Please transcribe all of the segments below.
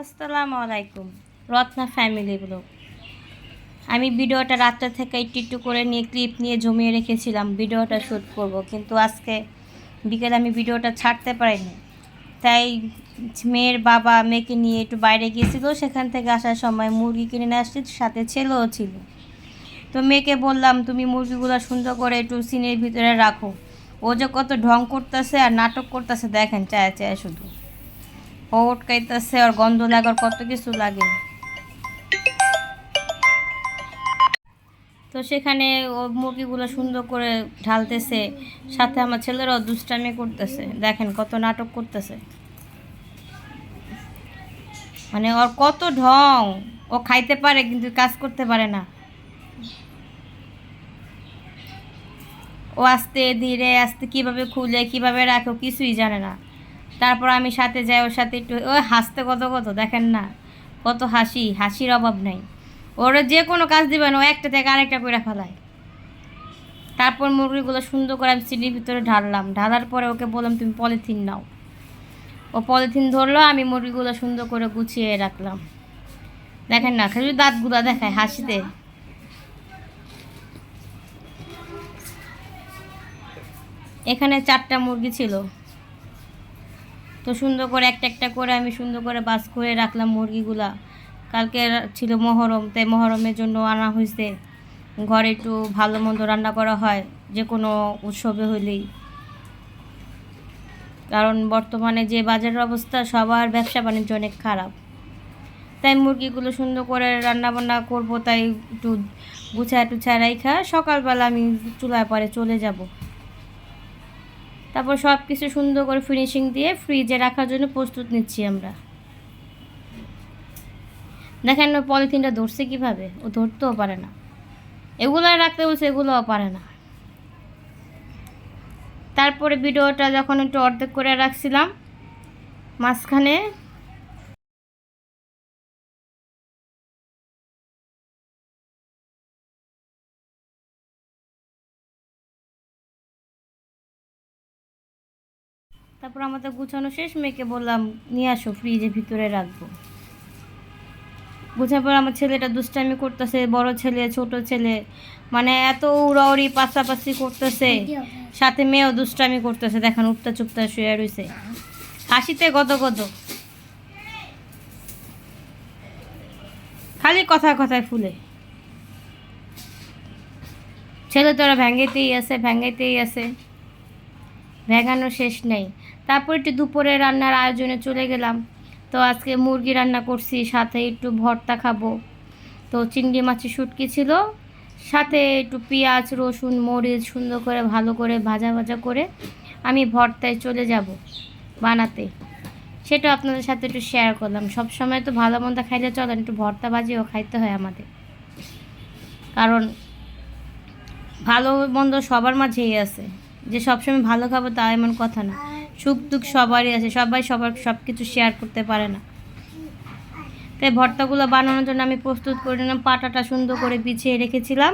আসসালামু আলাইকুম। Ratna family blog. আমি ভিডিওটা রাত্রে থেকে একটু করে নিয়ে ক্লিপ নিয়ে জমিয়ে রেখেছিলাম ভিডিওটা শ্যুট করব, কিন্তু আজকে বিকেলে আমি ভিডিওটা ছাড়তে পারিনি। তাই মেয়ের বাবা মেয়েকে নিয়ে একটু বাইরে গিয়েছিল, সেখান থেকে আসার সময় মুরগি কিনে নিয়ে আসছি, সাথে ছেলেও ছিল। তো মেয়েকে বললাম তুমি মুরগিগুলো সুন্দর করে একটু সিনের ভিতরে রাখো। ও যে কত ঢং করতেছে আর নাটক করতেছে দেখেন, চায় চায় শুধু ও উটকাইতেছে, আর গন্ধ লাগার কত কিছু লাগে। তো সেখানে ও মুরগিগুলো সুন্দর করে ঢালতেছে, সাথে আমার ছেলেরাও দুষ্টামি করতেছে, দেখেন কত নাটক করতেছে। মানে ওর কত ঢং, ও খাইতে পারে কিন্তু কাজ করতে পারে না। ও আস্তে ধীরে আস্তে কীভাবে খুলে কীভাবে রাখে কিছুই জানে না। তারপর আমি সাথে যাই, ওর সাথে একটু ও হাসতে কত কত দেখেন না, কত হাসির অভাব নাই। ওরা যে কোনো কাজ দিবেন ও একটা থেকে আরেকটা করে ফেলায়। তারপর মুরগিগুলো সুন্দর করে আমি সিটির ভিতরে ঢালার পরে ওকে বললাম তুমি পলিথিন নাও। ও পলিথিন ধরলো, আমি মুরগিগুলো সুন্দর করে গুছিয়ে রাখলাম। দেখেন না, খালি দাঁতগুলো দেখায় হাসিতে। এখানে 4টা মুরগি ছিল, তো সুন্দর করে একটা একটা করে আমি সুন্দর করে বাস করে রাখলাম মুরগিগুলা। কালকে ছিল মহরম, তাই মহরমের জন্য আনা হয়েছে। ঘরে একটু ভালো মন্দ রান্না করা হয় যে কোনো উৎসবে হইলেই, কারণ বর্তমানে যে বাজারের অবস্থা সবার ব্যবসা বাণিজ্য অনেক খারাপ। তাই মুরগিগুলো সুন্দর করে রান্না বান্না করবো, তাই একটু গুছায় টুছায় রাইখা সকালবেলা আমি চুলায় পরে চলে যাব। তারপর সব কিছু সুন্দর করে ফিনিশিং দিয়ে ফ্রিজে রাখার জন্য প্রস্তুত নিচ্ছি আমরা। দেখেন ওই পলিথিনটা ধরছে কীভাবে, ও ধরতেও পারে না। এগুলো রাখতে বলছে, এগুলোও পারে না। তারপরে ভিডিওটা যখন একটু অর্ধেক করে রাখছিলাম, মাঝখানে তারপর আমাদের গুছানো শেষ, মেয়েকে বললাম নিয়ে আসো ফ্রিজের ভিতরে রাখবো। গুছানোর পর আমার ছেলেটা দুষ্টামি করতেছে, বড় ছেলে ছোট ছেলে, মানে এত উড়াউড়ি পাশাপাশি করতেছে, সাথে মেয়েও দুষ্টামি করতেছে। দেখেন উঠতে চুপতে শুয়ে রয়েছে, হাসিতে গদ গদ, খালি কথায় কথায় ফুলে। ছেলে তো ওরা ভেঙাইতেই আছে, ভেঙানো শেষ নেই। তারপর একটু দুপুরে রান্নার আয়োজনে চলে গেলাম। তো আজকে মুরগি রান্না করছি, সাথে একটু ভর্তা খাবো। তো চিংড়ি মাছের শুটকি ছিল, সাথে একটু পেঁয়াজ রসুন মরিচ সুন্দর করে ভালো করে ভাজা ভাজা করে আমি ভর্তায় চলে যাব বানাতে। সেটা আপনাদের সাথে একটু শেয়ার করলাম। সব সময় তো ভালো মন্দ খাইলে চলে, একটু ভর্তা ভাজিও খাইতে হয় আমাদের, কারণ ভালো মন্দ সবার মাঝেই আছে। যে সবসময় ভালো খাবো তা এমন কথা না, সুখ দুঃখ সবারই আছে, সবাই সবার সব কিছু শেয়ার করতে পারে না। তাই ভর্তাগুলো বানানোর জন্য আমি প্রস্তুত করে নিলাম। পাটাটা সুন্দর করে বিছিয়ে রেখেছিলাম,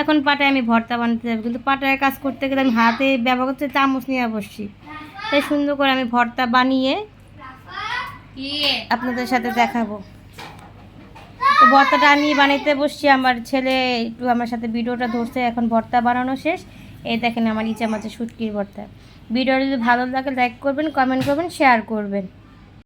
এখন পাটায় আমি ভর্তা বানাতে যাবো। কিন্তু পাটায় কাজ করতে গেলে আমি হাতে ব্যবহার করতে চামচ নিয়ে বসছি। তাই সুন্দর করে আমি ভর্তা বানিয়ে আপনাদের সাথে দেখাবো। তো ভর্তাটা আমি বানাইতে বসছি, আমার ছেলে একটু আমার সাথে ভিডিওটা ধরছে। এখন ভর্তা বানানো শেষ, এই দেখেন আমার ইচা মাছের শুটকির ভর্তা। ভিডিওটা যদি ভালো লাগে লাইক করবেন, কমেন্ট করবেন, শেয়ার করবেন।